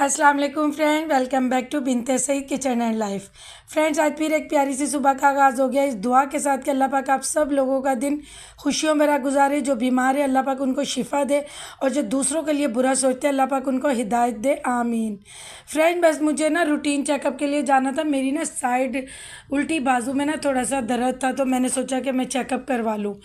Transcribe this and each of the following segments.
अस्सलाम वालेकुम friend, welcome back to Binte Saeed kitchen and life. Friends, आज फिर एक प्यारी सी सुबह का आगाज़ हो गया इस दुआ के साथ कि अल्लाह पाक आप सब लोगों का दिन खुशियों में गुजारे। जो बीमार है अल्लाह पाक उनको शिफा दे और जो दूसरों के लिए बुरा सोचते हैं अल्लाह पाक उनको हिदायत दे, आमीन। फ्रेंड, बस मुझे ना रूटीन चेकअप के लिए जाना था। मेरी ना साइड उल्टी बाजू में ना थोड़ा सा दर्द था, तो मैंने सोचा कि मैं चेकअप करवा लूँ।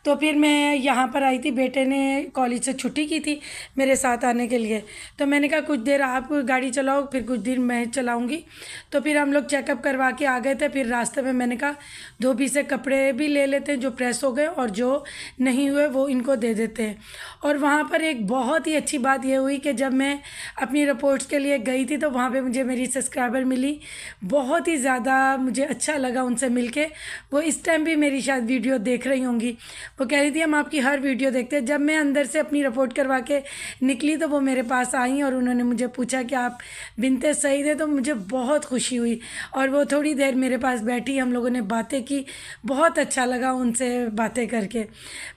तो फिर मैं यहाँ पर आई थी, बेटे ने कॉलेज से छुट्टी की थी मेरे साथ आने के लिए। तो मैंने कहा कुछ देर आप गाड़ी चलाओ, फिर कुछ देर मैं चलाऊंगी। तो फिर हम लोग चेकअप करवा के आ गए थे। फिर रास्ते में मैंने कहा धोबी से कपड़े भी ले लेते हैं जो प्रेस हो गए, और जो नहीं हुए वो इनको दे देते हैं। और वहाँ पर एक बहुत ही अच्छी बात ये हुई कि जब मैं अपनी रिपोर्ट्स के लिए गई थी तो वहाँ पे मुझे मेरी सब्सक्राइबर मिली। बहुत ही ज़्यादा मुझे अच्छा लगा उनसे मिलके। वो इस टाइम भी मेरी शायद वीडियो देख रही होंगी। वो कह रही थी हम आपकी हर वीडियो देखते हैं। जब मैं अंदर से अपनी रिपोर्ट करवा के निकली तो वो मेरे पास आई और उन्होंने मुझे पूछा कि आप बिनते सईद है। तो मुझे बहुत खुशी हुई और वो थोड़ी देर मेरे पास बैठी, हम लोगों ने बातें की। बहुत अच्छा लगा उनसे बातें करके।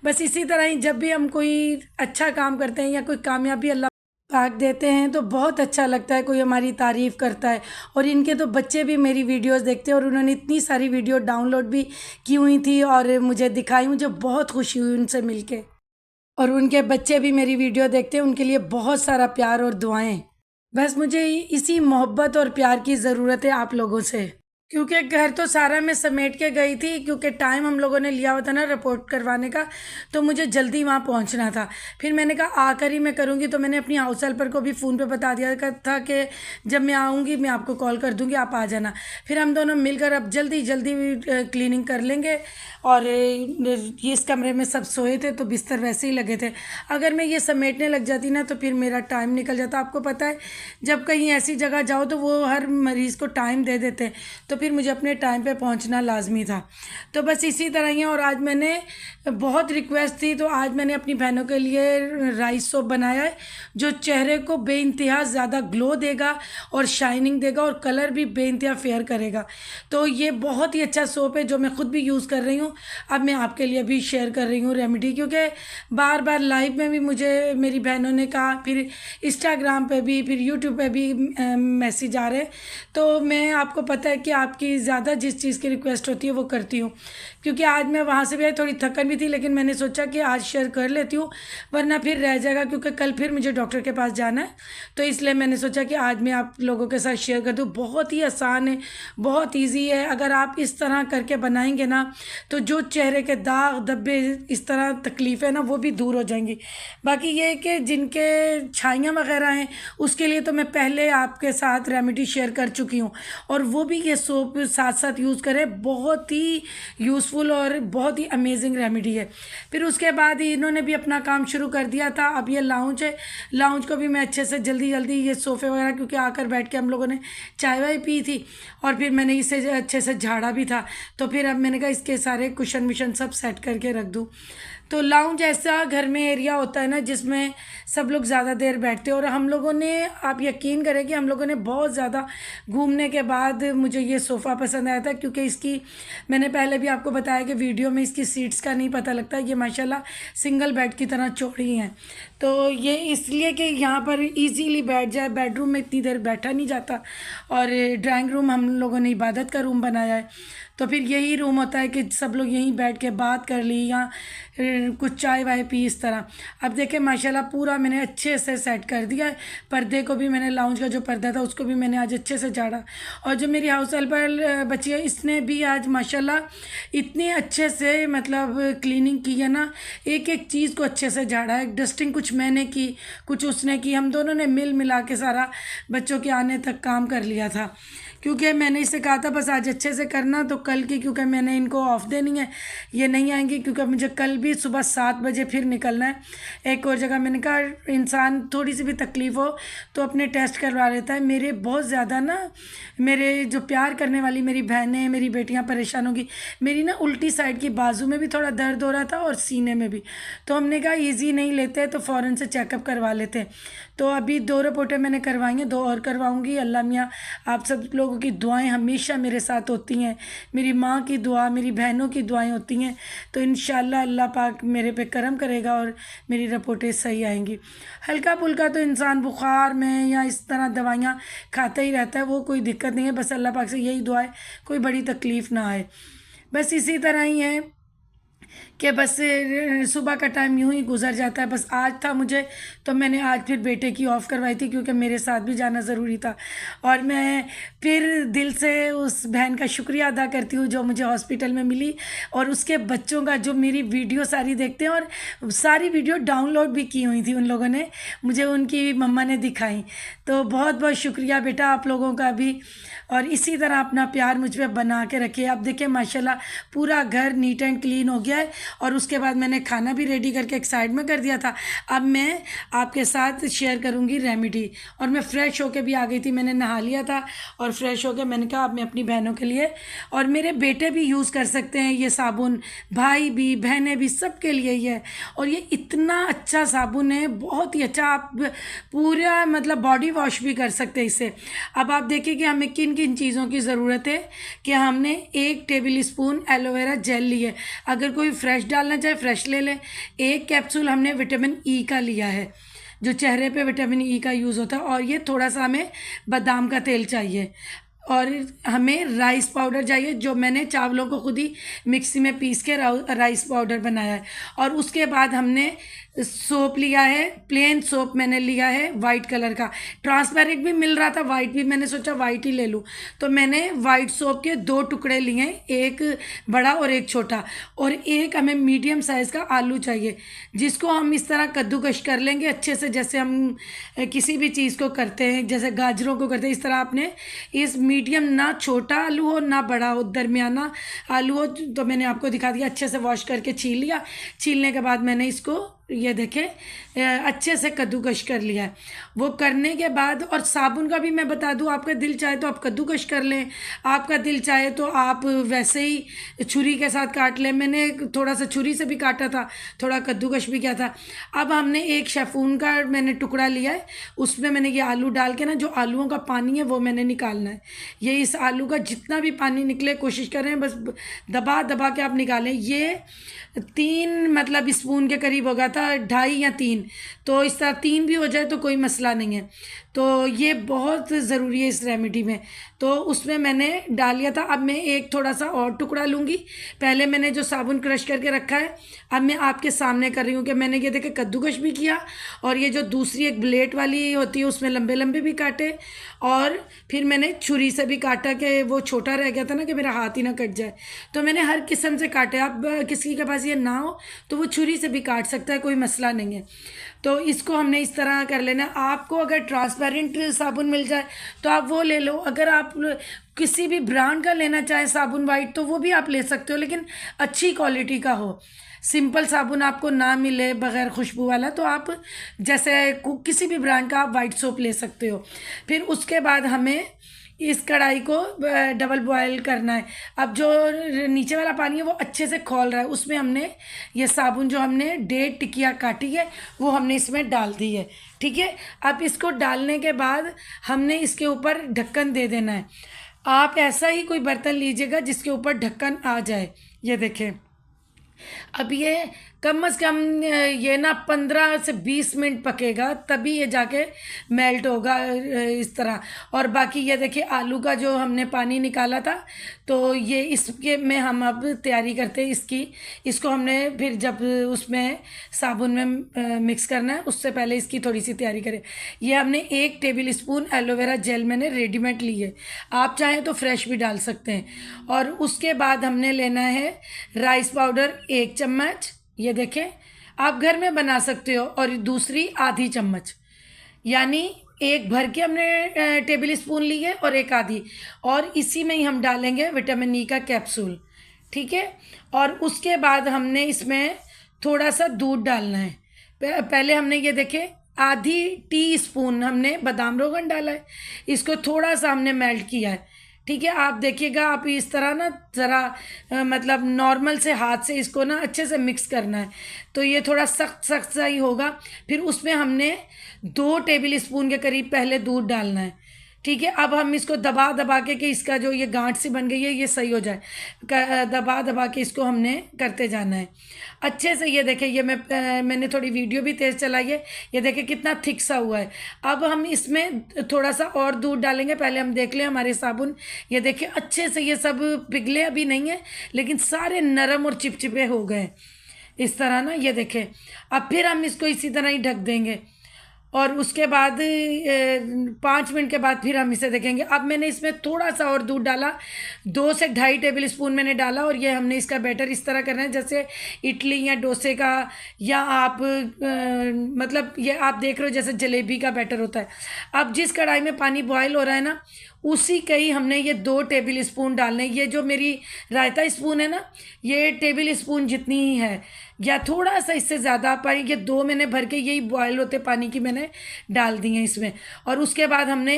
बस इसी तरह ही जब भी हम कोई अच्छा काम करते हैं या कोई कामयाबी अल्लाह पाक देते हैं तो बहुत अच्छा लगता है, कोई हमारी तारीफ़ करता है। और इनके तो बच्चे भी मेरी वीडियोस देखते हैं और उन्होंने इतनी सारी वीडियो डाउनलोड भी की हुई थी और मुझे दिखाई। मुझे बहुत खुशी हुई उनसे मिलके। और उनके बच्चे भी मेरी वीडियो देखते हैं, उनके लिए बहुत सारा प्यार और दुआएं। बस मुझे इसी मोहब्बत और प्यार की ज़रूरत है आप लोगों से। क्योंकि घर तो सारा मैं समेट के गई थी, क्योंकि टाइम हम लोगों ने लिया हुआ था ना रिपोर्ट करवाने का, तो मुझे जल्दी वहाँ पहुँचना था। फिर मैंने कहा आकर ही मैं करूँगी। तो मैंने अपनी हाउस हेल्पर को भी फ़ोन पे बता दिया था कि जब मैं आऊँगी मैं आपको कॉल कर दूँगी, आप आ जाना। फिर हम दोनों मिलकर अब जल्दी जल्दी क्लीनिंग कर लेंगे। और ये इस कमरे में सब सोए थे तो बिस्तर वैसे ही लगे थे। अगर मैं ये समेटने लग जाती ना तो फिर मेरा टाइम निकल जाता। आपको पता है जब कहीं ऐसी जगह जाओ तो वो हर मरीज़ को टाइम दे देते हैं, तो फिर मुझे अपने टाइम पे पहुंचना लाजमी था। तो बस इसी तरह ही है। और आज मैंने बहुत रिक्वेस्ट थी तो आज मैंने अपनी बहनों के लिए राइस सोप बनाया है जो चेहरे को बेइंतहा ज़्यादा ग्लो देगा और शाइनिंग देगा और कलर भी बेइंतहा फेयर करेगा। तो ये बहुत ही अच्छा सोप है जो मैं खुद भी यूज़ कर रही हूँ। अब मैं आपके लिए भी शेयर कर रही हूँ रेमेडी, क्योंकि बार बार लाइव में भी मुझे मेरी बहनों ने कहा, फिर इंस्टाग्राम पे भी, फिर यूट्यूब पे भी मैसेज आ रहे हैं। तो मैं, आपको पता है कि आपकी ज़्यादा जिस चीज़ की रिक्वेस्ट होती है वो करती हूँ। क्योंकि आज मैं वहाँ से भी आई, थोड़ी थकन भी थी, लेकिन मैंने सोचा कि आज शेयर कर लेती हूँ वरना फिर रह जाएगा, क्योंकि कल फिर मुझे डॉक्टर के पास जाना है। तो इसलिए मैंने सोचा कि आज मैं आप लोगों के साथ शेयर कर दूँ। बहुत ही आसान है, बहुत ईजी है। अगर आप इस तरह करके बनाएंगे ना तो जो चेहरे के दाग धब्बे इस तरह तकलीफ़ है ना वो भी दूर हो जाएंगी। बाकी ये है कि जिनके छाइयाँ वगैरह हैं उसके लिए तो मैं पहले आपके साथ रेमेडी शेयर कर चुकी हूँ, और वो भी ये सोप साथ साथ यूज़ करें। बहुत ही यूज़फुल और बहुत ही अमेजिंग रेमेडी है। फिर उसके बाद ही इन्होंने भी अपना काम शुरू कर दिया था। अब ये लाउंज है, लाउंज को भी मैं अच्छे से जल्दी जल्दी ये सोफ़े वगैरह, क्योंकि आकर बैठ के हम लोगों ने चाय वाय पी थी और फिर मैंने इसे अच्छे से झाड़ा भी था। तो फिर अब मैंने कहा इसके सारे कुशन विशन सब सेट करके रख दूँ। तो लाउंज ऐसा घर में एरिया होता है ना जिसमें सब लोग ज़्यादा देर बैठते हैं। और हम लोगों ने, आप यकीन करें कि हम लोगों ने बहुत ज़्यादा घूमने के बाद मुझे ये सोफ़ा पसंद आया था, क्योंकि इसकी, मैंने पहले भी आपको बताया कि वीडियो में इसकी सीट्स का नहीं पता लगता। ये माशाल्लाह सिंगल बेड की तरह चौड़ी हैं। तो ये इसलिए कि यहाँ पर इजीली बैठ जाए, बेडरूम में इतनी देर बैठा नहीं जाता। और ड्राइंग रूम हम लोगों ने इबादत का रूम बनाया है, तो फिर यही रूम होता है कि सब लोग यहीं बैठ के बात कर ली या कुछ चाय वाय पी इस तरह। अब देखें माशाल्लाह पूरा मैंने अच्छे से सेट कर दिया है। पर्दे को भी मैंने, लाउंज का जो पर्दा था उसको भी मैंने आज अच्छे से झाड़ा। और जो मेरी हाउस हेल्पर बची है इसने भी आज माशाल्लाह इतने अच्छे से मतलब क्लीनिंग की है ना, एक एक चीज़ को अच्छे से झाड़ा है। डस्टिंग कुछ मैंने की, कुछ उसने की, हम दोनों ने मिल मिला के सारा बच्चों के आने तक काम कर लिया था। क्योंकि मैंने इससे कहा था बस आज अच्छे से करना, तो कल की, क्योंकि मैंने इनको ऑफ देनी है, ये नहीं आएंगी, क्योंकि मुझे कल भी सुबह 7 बजे फिर निकलना है एक और जगह। मैंने कहा इंसान थोड़ी सी भी तकलीफ़ हो तो अपने टेस्ट करवा लेता है। मेरे बहुत ज़्यादा ना, मेरे जो प्यार करने वाली मेरी बहनें, मेरी बेटियां परेशान होगी। मेरी ना उल्टी साइड की बाजू में भी थोड़ा दर्द हो रहा था और सीने में भी। तो हमने कहा ईजी नहीं लेते तो फ़ौरन से चेकअप करवा लेते। तो अभी 2 रिपोर्टें मैंने करवाई हैं, 2 और करवाऊँगी। अल्लाह मियाँ आप सब लोगों की दुआएं हमेशा मेरे साथ होती हैं मेरी माँ की दुआ, मेरी बहनों की दुआएं होती हैं, तो इंशाल्लाह अल्लाह पाक मेरे पे करम करेगा और मेरी रिपोर्टें सही आएंगी। हल्का फुल्का तो इंसान बुखार में या इस तरह दवाइयाँ खाता ही रहता है, वो कोई दिक्कत नहीं है। बस अल्लाह पाक से यही दुआ है कोई बड़ी तकलीफ़ ना आए। बस इसी तरह ही है कि बस सुबह का टाइम यूं ही गुजर जाता है। बस आज था मुझे, तो मैंने आज फिर बेटे की ऑफ़ करवाई थी क्योंकि मेरे साथ भी जाना ज़रूरी था। और मैं फिर दिल से उस बहन का शुक्रिया अदा करती हूँ जो मुझे हॉस्पिटल में मिली, और उसके बच्चों का जो मेरी वीडियो सारी देखते हैं, और सारी वीडियो डाउनलोड भी की हुई थी उन लोगों ने, मुझे उनकी मम्मा ने दिखाई। तो बहुत बहुत शुक्रिया बेटा आप लोगों का भी, और इसी तरह अपना प्यार मुझ पे बना के रखिए। अब देखिए माशाल्लाह पूरा घर नीट एंड क्लीन हो गया है, और उसके बाद मैंने खाना भी रेडी करके एक साइड में कर दिया था। अब मैं आपके साथ शेयर करूंगी रेमेडी। और मैं फ़्रेश होके भी आ गई थी, मैंने नहा लिया था और फ्रेश होके मैंने कहा अब मैं अपनी बहनों के लिए, और मेरे बेटे भी यूज़ कर सकते हैं ये साबुन, भाई भी बहनें भी, सबके लिए ही है। और ये इतना अच्छा साबुन है, बहुत ही अच्छा, आप पूरा मतलब बॉडी वॉश भी कर सकते हैं इससे। अब आप देखिए कि हमें किन किन चीज़ों की ज़रूरत है। कि हमने 1 टेबल स्पून एलोवेरा जेल ली है, अगर कोई फ्रेश डालना चाहे फ्रेश ले लें। 1 कैप्सूल हमने विटामिन ई का लिया है, जो चेहरे पे विटामिन ई का यूज़ होता है। और ये थोड़ा सा हमें बादाम का तेल चाहिए, और हमें राइस पाउडर चाहिए, जो मैंने चावलों को खुद ही मिक्सी में पीस के राइस पाउडर बनाया है। और उसके बाद हमने सोप लिया है, प्लेन सोप मैंने लिया है वाइट कलर का। ट्रांसपेरेंट भी मिल रहा था, वाइट भी, मैंने सोचा वाइट ही ले लूँ, तो मैंने वाइट सोप के 2 टुकड़े लिए, एक बड़ा और एक छोटा। और एक हमें मीडियम साइज़ का आलू चाहिए, जिसको हम इस तरह कद्दूकश कर लेंगे अच्छे से, जैसे हम किसी भी चीज़ को करते हैं, जैसे गाजरों को करते हैं। इस तरह आपने इस मीडियम, ना छोटा आलू हो ना बड़ा हो, दरमियाना आलू हो। तो मैंने आपको दिखा दिया, अच्छे से वॉश करके छील लिया। छीलने के बाद मैंने इसको, ये देखें, अच्छे से कद्दूकश कर लिया है। वो करने के बाद, और साबुन का भी मैं बता दूं, आपका दिल चाहे तो आप कद्दूकश कर लें, आपका दिल चाहे तो आप वैसे ही छुरी के साथ काट लें। मैंने थोड़ा सा छुरी से भी काटा था, थोड़ा कद्दूकश भी किया था। अब हमने एक शेफून का मैंने टुकड़ा लिया है, उसमें मैंने ये आलू डाल के ना, जो आलूओं का पानी है वो मैंने निकालना है। ये इस आलू का जितना भी पानी निकले कोशिश करें, बस दबा दबा के आप निकालें। ये 3 मतलब स्पून के करीब होगा था, 2.5 या 3, तो इस तरह 3 भी हो जाए तो कोई मसला नहीं है। तो ये बहुत ज़रूरी है इस रेमेडी में। तो उसमें मैंने डाल लिया था। अब मैं एक थोड़ा सा और टुकड़ा लूँगी। पहले मैंने जो साबुन क्रश करके रखा है, अब मैं आपके सामने कर रही हूँ कि मैंने ये देखे कद्दूकश भी किया, और ये जो दूसरी एक ब्लेड वाली होती है उसमें लंबे लंबे भी काटे, और फिर मैंने छुरी से भी काटा कि वो छोटा रह गया था ना, कि मेरा हाथ ही ना कट जाए। तो मैंने हर किस्म से काटे। अब किसी के पास ये ना हो तो वो छुरी से भी काट सकता है, कोई मसला नहीं है। तो इसको हमने इस तरह कर लेना। आपको अगर ट्रांसपेरेंट साबुन मिल जाए तो आप वो ले लो। अगर आप किसी भी ब्रांड का लेना चाहें साबुन वाइट, तो वो भी आप ले सकते हो, लेकिन अच्छी क्वालिटी का हो। सिंपल साबुन आपको ना मिले बग़ैर खुशबू वाला, तो आप जैसे किसी भी ब्रांड का आप वाइट सोप ले सकते हो। फिर उसके बाद हमें इस कढ़ाई को डबल बॉयल करना है। अब जो नीचे वाला पानी है वो अच्छे से खौल रहा है, उसमें हमने ये साबुन जो हमने 1.5 टिकिया काटी है वो हमने इसमें डाल दी है। ठीक है, अब इसको डालने के बाद हमने इसके ऊपर ढक्कन दे देना है। आप ऐसा ही कोई बर्तन लीजिएगा जिसके ऊपर ढक्कन आ जाए। ये देखें, अब ये कम से कम ये ना 15 से 20 मिनट पकेगा, तभी ये जाके मेल्ट होगा इस तरह। और बाकी ये देखिए आलू का जो हमने पानी निकाला था, तो ये इसके में हम अब तैयारी करते हैं इसकी। इसको हमने फिर जब उसमें साबुन में मिक्स करना है, उससे पहले इसकी थोड़ी सी तैयारी करें। ये हमने 1 टेबल स्पून एलोवेरा जेल मैंने रेडीमेड ली है, आप चाहें तो फ्रेश भी डाल सकते हैं। और उसके बाद हमने लेना है राइस पाउडर 1 चम्मच, ये देखें आप घर में बना सकते हो, और दूसरी आधी चम्मच, यानी 1 भर के हमने टेबल स्पून ली है और 1 आधी। और इसी में ही हम डालेंगे विटामिन ई का कैप्सूल। ठीक है, और उसके बाद हमने इसमें थोड़ा सा दूध डालना है। पहले हमने ये देखे आधी टी स्पून हमने बादाम रोगन डाला है, इसको थोड़ा सा हमने मेल्ट किया है। ठीक है, आप देखिएगा, आप इस तरह ना ज़रा मतलब नॉर्मल से हाथ से इसको ना अच्छे से मिक्स करना है, तो ये थोड़ा सख्त सख्त सा ही होगा। फिर उसमें हमने 2 टेबल स्पून के करीब पहले दूध डालना है। ठीक है। अब हम इसको दबा दबा के इसका जो ये गांठ सी बन गई है ये सही हो जाए, दबा दबा के इसको हमने करते जाना है अच्छे से। ये देखें, ये मैंने थोड़ी वीडियो भी तेज़ चलाई है। ये देखें कितना थिक सा हुआ है। अब हम इसमें थोड़ा सा और दूध डालेंगे। पहले हम देख लें हमारे साबुन, ये देखें अच्छे से ये सब पिघले अभी नहीं है, लेकिन सारे नरम और चिपचिपे हो गए इस तरह ना। ये देखें, अब फिर हम इसको इसी तरह ही ढक देंगे और उसके बाद 5 मिनट के बाद फिर हम इसे देखेंगे। अब मैंने इसमें थोड़ा सा और दूध डाला, 2 से 2.5 टेबल स्पून मैंने डाला। और ये हमने इसका बैटर इस तरह करना है जैसे इडली या डोसे का, या आप मतलब ये आप देख रहे हो जैसे जलेबी का बैटर होता है। अब जिस कढ़ाई में पानी बॉयल हो रहा है ना, उसी का ही हमने ये 2 टेबल स्पून डालने। ये जो मेरी रायता स्पून है ना, ये टेबल स्पून जितनी ही है या थोड़ा सा इससे ज़्यादा पानी, ये 2 मैंने भर के यही बॉयल होते पानी की मैंने डाल दी है इसमें। और उसके बाद हमने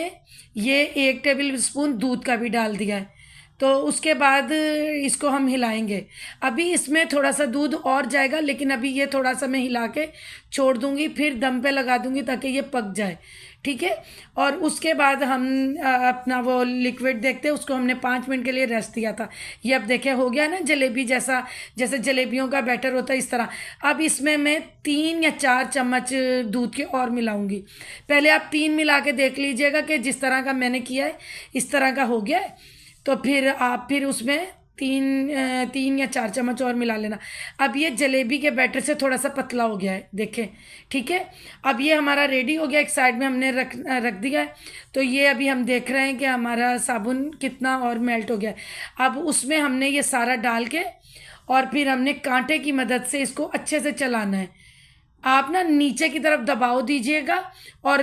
ये 1 टेबल स्पून दूध का भी डाल दिया है। तो उसके बाद इसको हम हिलाएंगे। अभी इसमें थोड़ा सा दूध और जाएगा, लेकिन अभी ये थोड़ा सा मैं हिला के छोड़ दूंगी, फिर दम पे लगा दूंगी ताकि ये पक जाए, ठीक है। और उसके बाद हम अपना वो लिक्विड देखते हैं, उसको हमने 5 मिनट के लिए रेस्ट दिया था। ये अब देखे हो गया ना जलेबी जैसा, जैसे जलेबियों का बैटर होता है इस तरह। अब इसमें मैं 3 या 4 चम्मच दूध के और मिलाऊंगी। पहले आप 3 मिला के देख लीजिएगा कि जिस तरह का मैंने किया है इस तरह का हो गया है, तो फिर आप फिर उसमें 3 या 4 चम्मच और मिला लेना। अब ये जलेबी के बैटर से थोड़ा सा पतला हो गया है, देखें, ठीक है। अब ये हमारा रेडी हो गया, एक साइड में हमने रख दिया है। तो ये अभी हम देख रहे हैं कि हमारा साबुन कितना और मेल्ट हो गया है। अब उसमें हमने ये सारा डाल के और फिर हमने कांटे की मदद से इसको अच्छे से चलाना है। आप ना नीचे की तरफ दबाव दीजिएगा, और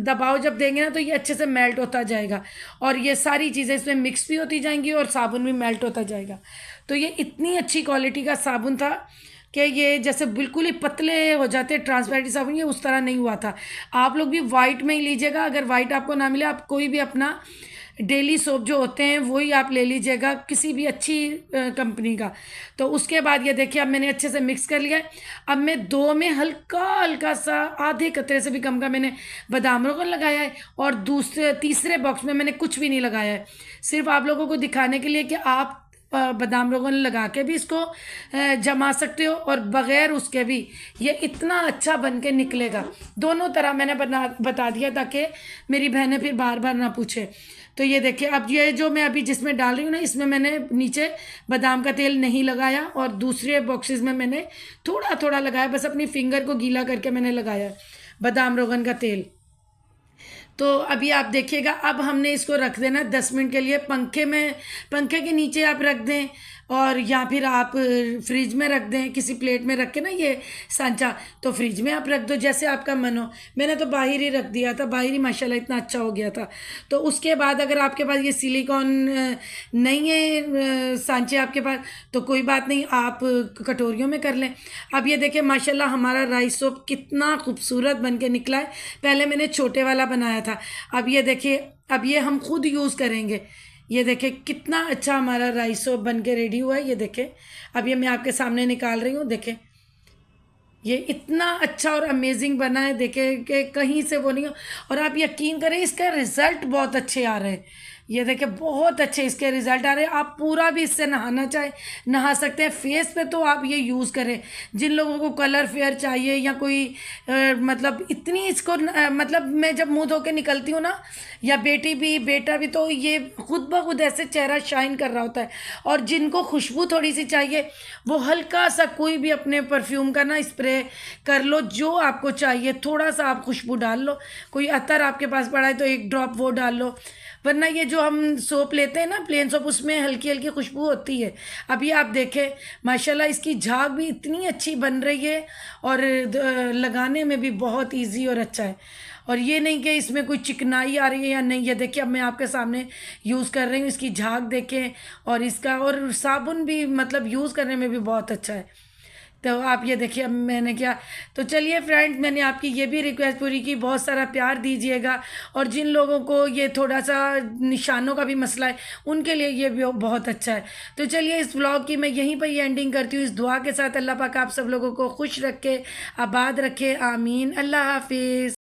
दबाव जब देंगे ना तो ये अच्छे से मेल्ट होता जाएगा और ये सारी चीज़ें इसमें मिक्स भी होती जाएंगी और साबुन भी मेल्ट होता जाएगा। तो ये इतनी अच्छी क्वालिटी का साबुन था कि ये जैसे बिल्कुल ही पतले हो जाते हैं ट्रांसपेरेंट साबुन, ये उस तरह नहीं हुआ था। आप लोग भी वाइट में ही लीजिएगा। अगर वाइट आपको ना मिले, आप कोई भी अपना डेली सोप जो होते हैं वही आप ले लीजिएगा, किसी भी अच्छी कंपनी का। तो उसके बाद ये देखिए, अब मैंने अच्छे से मिक्स कर लिया है। अब मैं 2 में हल्का हल्का सा आधे कतरे से भी कम का मैंने बादाम रोगन लगाया है, और तीसरे बॉक्स में मैंने कुछ भी नहीं लगाया है। सिर्फ आप लोगों को दिखाने के लिए कि आप बादाम रोगन लगा के भी इसको जमा सकते हो और बग़ैर उसके भी ये इतना अच्छा बन के निकलेगा। दोनों तरह मैंने बता दिया ताकि मेरी बहनें फिर बार बार ना पूछे। तो ये देखिए, अब ये जो मैं अभी जिसमें डाल रही हूँ ना, इसमें मैंने नीचे बादाम का तेल नहीं लगाया और दूसरे बॉक्सेस में मैंने थोड़ा थोड़ा लगाया, बस अपनी फिंगर को गीला करके मैंने लगाया बादाम रोगन का तेल। तो अभी आप देखिएगा, अब हमने इसको रख देना 10 मिनट के लिए पंखे के नीचे आप रख दें, और या फिर आप फ्रिज में रख दें, किसी प्लेट में रख के ना ये सांचा, तो फ्रिज में आप रख दो जैसे आपका मन हो। मैंने तो बाहर ही रख दिया था, बाहर ही माशाल्लाह इतना अच्छा हो गया था। तो उसके बाद अगर आपके पास ये सिलिकॉन नहीं है सांचे आपके पास, तो कोई बात नहीं, आप कटोरियों में कर लें। अब ये देखिए माशाल्लाह हमारा राइस सोप कितना खूबसूरत बन के निकला है। पहले मैंने छोटे वाला बनाया था, अब ये देखिए, अब ये हम खुद यूज़ करेंगे। ये देखें कितना अच्छा हमारा राइस सोप बन के रेडी हुआ है। ये देखें, अब ये मैं आपके सामने निकाल रही हूँ, देखें ये इतना अच्छा और अमेजिंग बना है, देखें कि कहीं से वो नहीं हो। और आप यकीन करें, इसका रिज़ल्ट बहुत अच्छे आ रहे हैं। ये देखें बहुत अच्छे इसके रिज़ल्ट आ रहे हैं। आप पूरा भी इससे नहाना चाहे नहा सकते हैं। फेस पे तो आप ये यूज़ करें। जिन लोगों को कलर फेयर चाहिए या कोई मतलब इतनी इसको मतलब मैं जब मुंह धो के निकलती हूँ ना, या बेटी भी बेटा भी, तो ये खुद ब खुद ऐसे चेहरा शाइन कर रहा होता है। और जिनको खुशबू थोड़ी सी चाहिए, वो हल्का सा कोई भी अपने परफ्यूम का ना स्प्रे कर लो, जो आपको चाहिए थोड़ा सा आप खुशबू डाल लो। कोई अतर आपके पास पड़ा है तो 1 ड्रॉप वो डाल लो, वरना ये जो हम सोप लेते हैं ना प्लेन सोप, उसमें हल्की हल्की खुशबू होती है। अभी आप देखें माशाल्लाह इसकी झाग भी इतनी अच्छी बन रही है, और लगाने में भी बहुत इजी और अच्छा है। और ये नहीं कि इसमें कोई चिकनाई आ रही है या नहीं। ये देखिए, अब मैं आपके सामने यूज़ कर रही हूँ, इसकी झाग देखें, और इसका और साबुन भी मतलब यूज़ करने में भी बहुत अच्छा है। तो आप ये देखिए अब मैंने क्या। तो चलिए फ्रेंड्स, मैंने आपकी ये भी रिक्वेस्ट पूरी की, बहुत सारा प्यार दीजिएगा। और जिन लोगों को ये थोड़ा सा निशानों का भी मसला है, उनके लिए ये भी बहुत अच्छा है। तो चलिए इस व्लॉग की मैं यहीं पर ही एंडिंग करती हूँ, इस दुआ के साथ। अल्लाह पाक आप सब लोगों को खुश रखे, आबाद रखे, आमीन। अल्लाह हाफिज़।